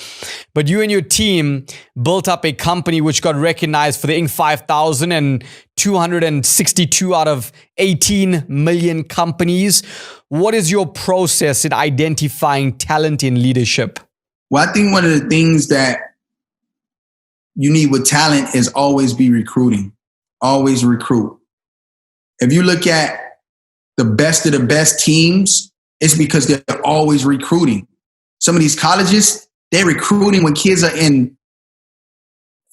But you and your team built up a company which got recognized for the Inc. 5000 and 262 out of 18 million companies. What is your process in identifying talent in leadership?
Well, I think one of the things that you need with talent is always be recruiting. Always recruit. If you look at the best of the best teams, it's because they're always recruiting. Some of these colleges, they're recruiting when kids are in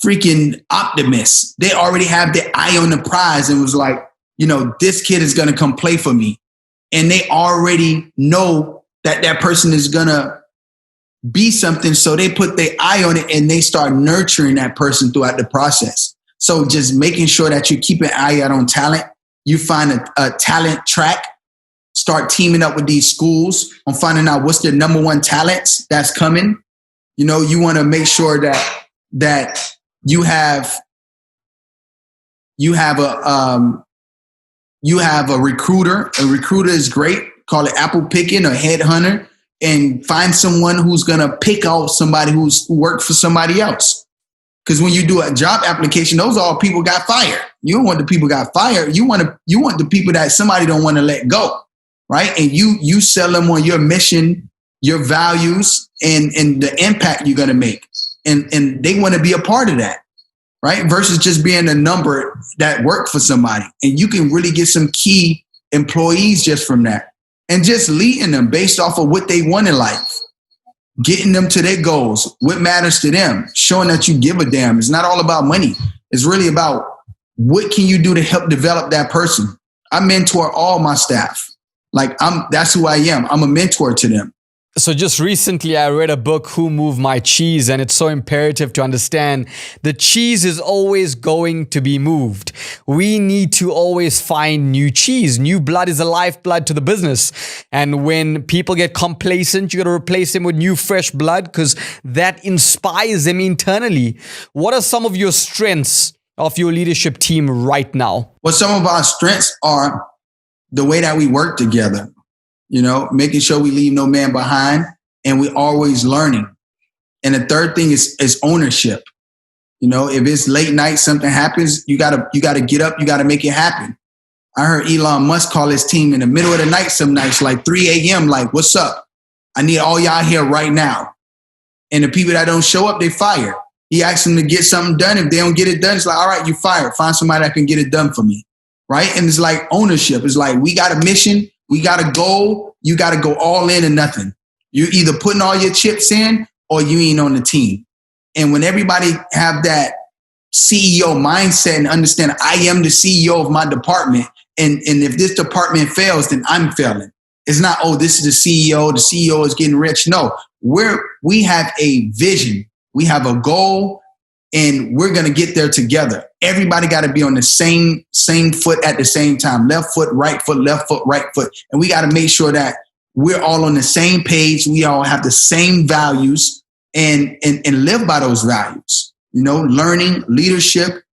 freaking optimists. They already have their eye on the prize and was like, this kid is going to come play for me. And they already know that person is going to be something. So they put their eye on it and they start nurturing that person throughout the process. So just making sure that you keep an eye out on talent. You find a talent track, start teaming up with these schools on finding out what's their number 1 talents that's coming. You want to make sure that you have a recruiter. A recruiter is great. Call it apple picking or headhunter, and find someone who's going to pick out somebody who worked for somebody else. Because when you do a job application, those are all people got fired. You don't want the people got fired. You want the people that somebody don't want to let go, right? And you sell them on your mission, your values, and the impact you're going to make. And they want to be a part of that, right? Versus just being a number that worked for somebody. And you can really get some key employees just from that. And just leading them based off of what they want in life. Getting them to their goals, what matters to them, showing that you give a damn. It's not all about money. It's really about what can you do to help develop that person. I mentor all my staff. That's who I am. I'm a mentor to them.
So just recently, I read a book, Who Moved My Cheese, and it's so imperative to understand the cheese is always going to be moved. We need to always find new cheese. New blood is a lifeblood to the business. And when people get complacent, you got to replace them with new, fresh blood because that inspires them internally. What are some of your strengths of your leadership team right now?
Well, some of our strengths are the way that we work together. Making sure we leave no man behind, and we're always learning. And the third thing is ownership. If it's late night, something happens, you gotta get up, you gotta make it happen. I heard Elon Musk call his team in the middle of the night some nights, like 3 a.m., like, what's up? I need all y'all here right now. And the people that don't show up, they fire. He asked them to get something done. If they don't get it done, it's like, all right, you fired. Find somebody that can get it done for me, right? And it's like ownership. It's like, we got a mission. We got a goal. You got to go all in or nothing. You're either putting all your chips in or you ain't on the team. And when everybody have that CEO mindset and understand I am the CEO of my department. And if this department fails, then I'm failing. It's not, oh, this is the CEO is getting rich. No, we have a vision. We have a goal, and we're going to get there together. Everybody got to be on the same foot at the same time. Left foot, right foot. And we got to make sure that we're all on the same page. We all have the same values and live by those values. Learning, leadership,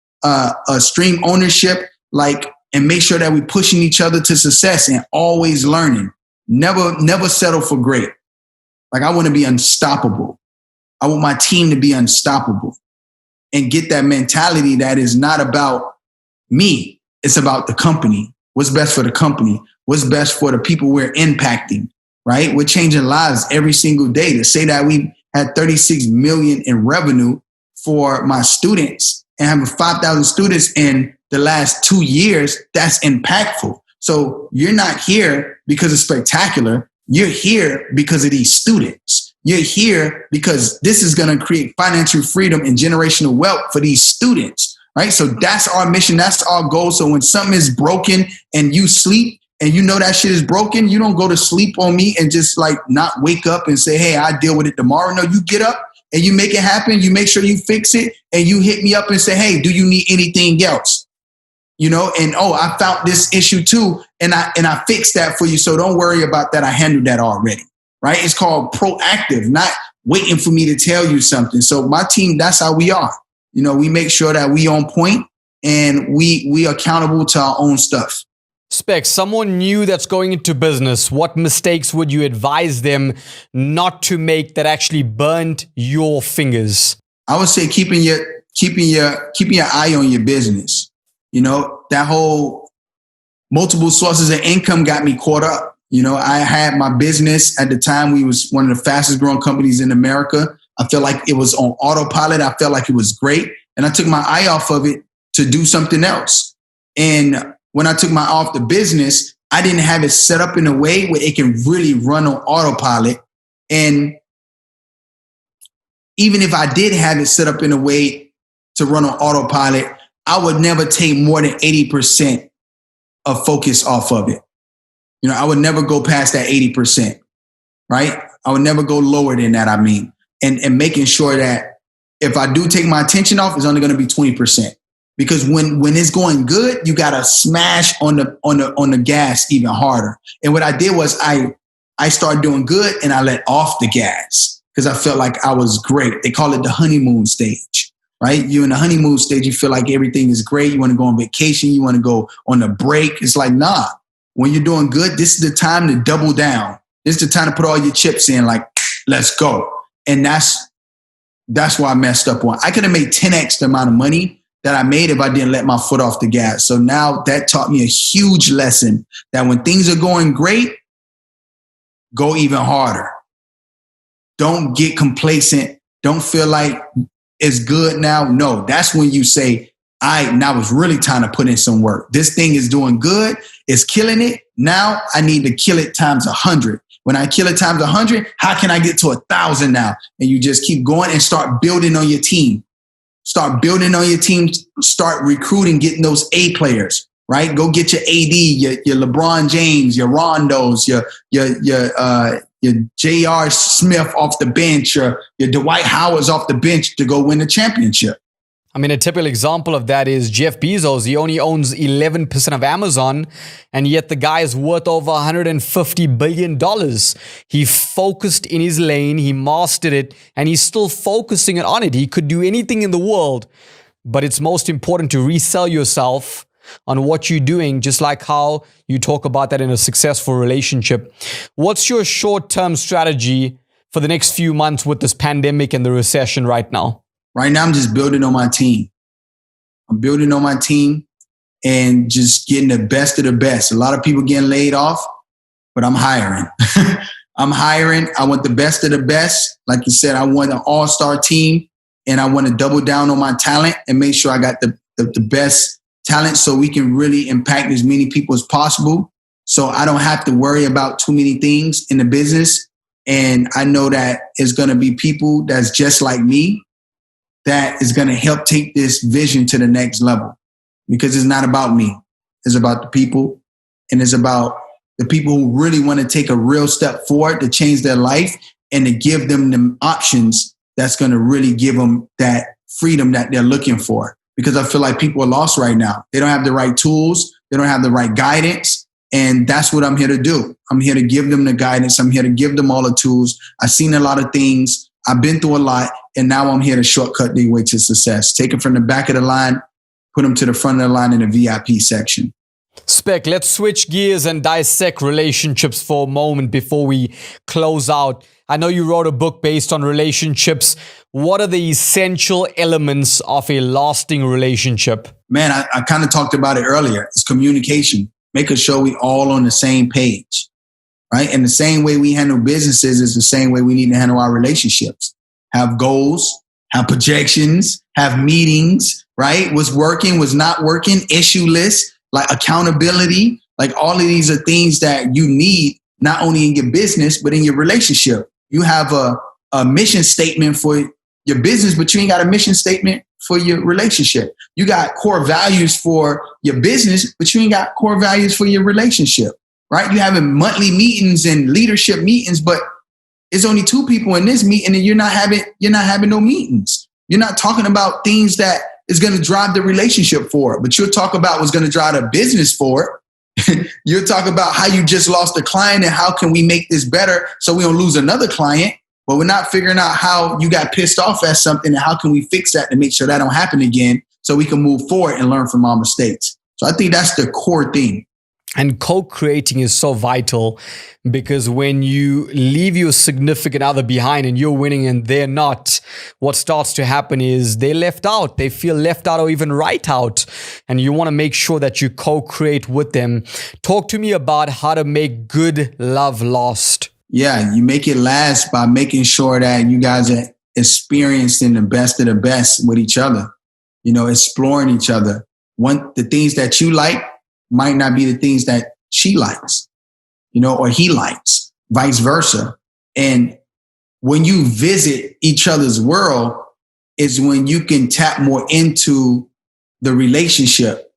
stream ownership, and make sure that we're pushing each other to success and always learning. Never settle for great. I want to be unstoppable. I want my team to be unstoppable and get that mentality that is not about me. It's about the company. What's best for the company? What's best for the people we're impacting, right? We're changing lives every single day. To say that we had 36 million in revenue for my students and having 5,000 students in the last 2 years, that's impactful. So you're not here because it's spectacular. You're here because of these students. You're here because this is going to create financial freedom and generational wealth for these students, right? So that's our mission. That's our goal. So when something is broken and you sleep and you know that shit is broken, you don't go to sleep on me and just not wake up and say, hey, I'll deal with it tomorrow. No, you get up and you make it happen. You make sure you fix it and you hit me up and say, hey, do you need anything else? I found this issue too, and I fixed that for you. So don't worry about that. I handled that already, right? It's called proactive, not waiting for me to tell you something. So my team, that's how we are. We make sure that we on point and we accountable to our own stuff.
Spec, someone new that's going into business, what mistakes would you advise them not to make that actually burnt your fingers? I would say
keeping your eye on your business. That whole multiple sources of income got me caught up. I had my business at the time. We was one of the fastest growing companies in America. I felt like it was on autopilot. I felt like it was great. And I took my eye off of it to do something else. And when I took my eye off the business, I didn't have it set up in a way where it can really run on autopilot. And even if I did have it set up in a way to run on autopilot, I would never take more than 80% of focus off of it. I would never go past that 80%, right? I would never go lower than that, and making sure that if I do take my attention off, it's only going to be 20%. Because when it's going good, you got to smash on the gas even harder. And what I did was I started doing good and I let off the gas because I felt like I was great. They call it the honeymoon stage. Right? You're in the honeymoon stage. You feel like everything is great. You want to go on vacation. You want to go on a break. It's like, nah, when you're doing good, this is the time to double down. This is the time to put all your chips in, let's go. And that's why I messed up on. I could have made 10x the amount of money that I made if I didn't let my foot off the gas. So now that taught me a huge lesson that when things are going great, go even harder. Don't get complacent. Don't feel like it's good now. No, that's when you say, now it's really time to put in some work. This thing is doing good. It's killing it. Now I need to kill it times 100. When I kill it times 100, how can I get to 1,000 now? And you just keep going and start building on your team. Start building on your team. Start recruiting, getting those A players, right? Go get your AD, your LeBron James, your Rondos, your J.R. Smith off the bench, or your Dwight Howards off the bench to go win the championship.
A typical example of that is Jeff Bezos. He only owns 11% of Amazon, and yet the guy is worth over $150 billion. He focused in his lane, he mastered it, and he's still focusing on it. He could do anything in the world, but it's most important to resell yourself on what you're doing, just like how you talk about that in a successful relationship. What's your short-term strategy for the next few months with this pandemic and the recession right now?
Right now, I'm just building on my team. I'm building on my team and just getting the best of the best. A lot of people getting laid off, but I'm hiring. I'm hiring. I want the best of the best. Like you said, I want an all-star team, and I want to double down on my talent and make sure I got the best talent so we can really impact as many people as possible. So I don't have to worry about too many things in the business. And I know that it's going to be people that's just like me that is going to help take this vision to the next level. Because it's not about me. It's about the people, and it's about the people who really want to take a real step forward to change their life and to give them options that's going to really give them that freedom that they're looking for. Because I feel like people are lost right now. They don't have the right tools. They don't have the right guidance. And that's what I'm here to do. I'm here to give them the guidance. I'm here to give them all the tools. I've seen a lot of things. I've been through a lot. And now I'm here to shortcut their way to success. Take it from the back of the line, put them to the front of the line in the VIP section.
Spec, let's switch gears and dissect relationships for a moment before we close out. I know you wrote a book based on relationships. What are the essential elements of a lasting relationship?
Man, I kind of talked about it earlier. It's communication. Making sure we all on the same page, right? And the same way we handle businesses is the same way we need to handle our relationships. Have goals, have projections, have meetings, right? What's working, what's not working, issue lists, like accountability. Like all of these are things that you need not only in your business, but in your relationship. You have a mission statement for your business, but you ain't got a mission statement for your relationship. You got core values for your business, but you ain't got core values for your relationship, right? You having monthly meetings and leadership meetings, but it's only 2 people in this meeting and you're not having no meetings. You're not talking about things that is going to drive the relationship forward, but you'll talk about what's going to drive the business forward. You'll talk about how you just lost a client and how can we make this better so we don't lose another client. But we're not figuring out how you got pissed off at something and how can we fix that to make sure that don't happen again so we can move forward and learn from our mistakes. So I think that's the core thing.
And co-creating is so vital because when you leave your significant other behind and you're winning and they're not, what starts to happen is they're left out. They feel left out or even right out. And you want to make sure that you co-create with them. Talk to me about how to make good love last.
Yeah, you make it last by making sure that you guys are experiencing the best of the best with each other, exploring each other. The things that you like might not be the things that she likes, or he likes, vice versa. And when you visit each other's world is when you can tap more into the relationship,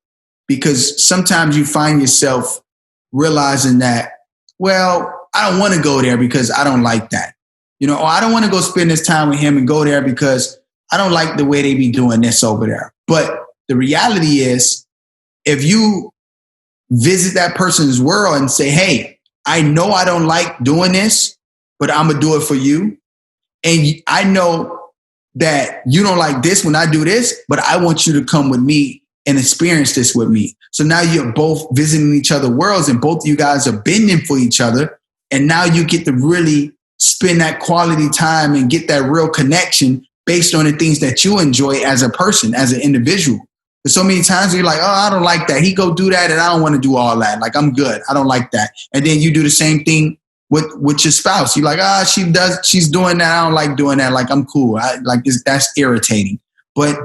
because sometimes you find yourself realizing that, well, I don't want to go there because I don't like that, or I don't want to go spend this time with him and go there because I don't like the way they be doing this over there. But the reality is, if you visit that person's world and say, hey, I know I don't like doing this, but I'm going to do it for you. And I know that you don't like this when I do this, but I want you to come with me and experience this with me. So now you're both visiting each other's worlds and both of you guys are bending for each other. And now you get to really spend that quality time and get that real connection based on the things that you enjoy as a person, as an individual. But so many times you're like, oh, I don't like that. He go do that and I don't want to do all that. Like, I'm good. I don't like that. And then you do the same thing with your spouse. You're like, she's doing that. I don't like doing that. Like, I'm cool. That's irritating. But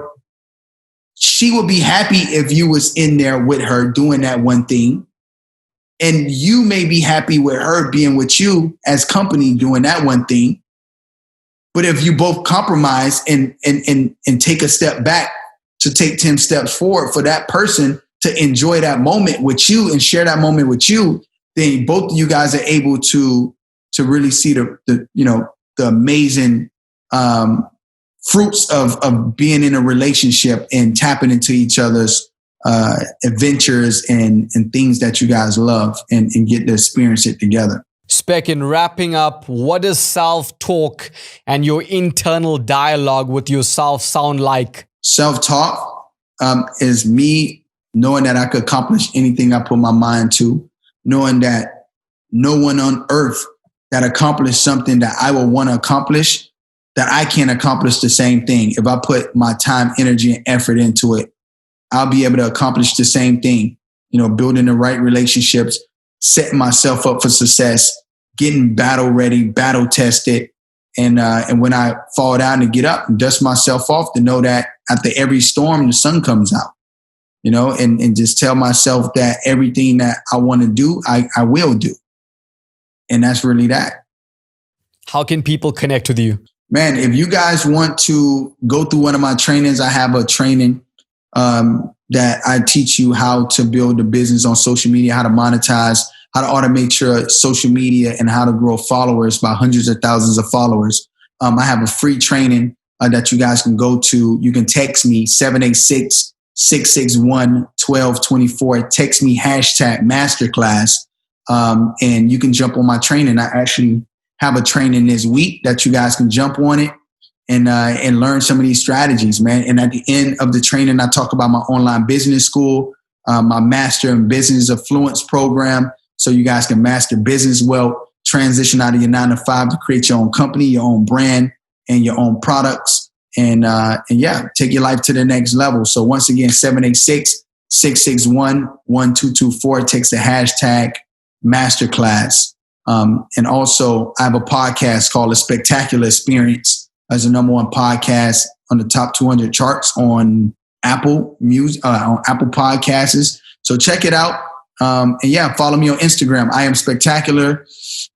she would be happy if you was in there with her doing that one thing. And you may be happy with her being with you as company doing that one thing. But if you both compromise and take a step back to take 10 steps forward for that person to enjoy that moment with you and share that moment with you, then both of you guys are able to really see the amazing fruits of being in a relationship and tapping into each other's adventures and things that you guys love and get to experience it together.
Spec, in wrapping up, what does self-talk and your internal dialogue with yourself sound like?
Self-talk is me knowing that I could accomplish anything I put my mind to, knowing that no one on earth that accomplished something that I would want to accomplish, that I can't accomplish the same thing. If I put my time, energy, and effort into it, I'll be able to accomplish the same thing, building the right relationships, setting myself up for success, getting battle ready, battle tested. And when I fall down to get up and dust myself off, to know that after every storm, the sun comes out, and just tell myself that everything that I want to do, I will do. And that's really that.
How can people connect with you?
Man, if you guys want to go through one of my trainings, I have a training that I teach you how to build a business on social media, how to monetize, how to automate your social media, and how to grow followers by hundreds of thousands of followers. I have a free training that you guys can go to. You can text me 786-661-1224. Text me #masterclass. And you can jump on my training. I actually have a training this week that you guys can jump on it and learn some of these strategies, man. And at the end of the training, I talk about my online business school, my Master in Business Affluence program, so you guys can master business wealth, transition out of your 9-to-5 to create your own company, your own brand, and your own products, and take your life to the next level. So once again, 786-661-1224. Text the #masterclass. And also, I have a podcast called The Spectacular Experience as the #1 podcast on the top 200 charts on Apple Music, on Apple Podcasts. So check it out. Follow me on Instagram. I am Spectacular.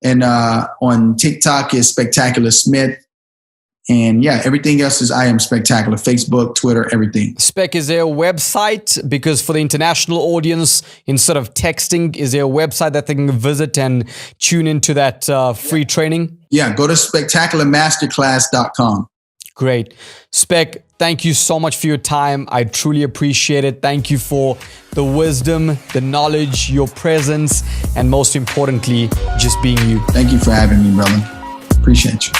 And on TikTok is Spectacular Smith. And everything else is I Am Spectacular. Facebook, Twitter, everything.
Spec, is there a website? Because for the international audience, instead of texting, is there a website that they can visit and tune into that free training?
Yeah, go to spectacularmasterclass.com.
Great. Spec, thank you so much for your time. I truly appreciate it. Thank you for the wisdom, the knowledge, your presence, and most importantly, just being you.
Thank you for having me, brother. Appreciate you.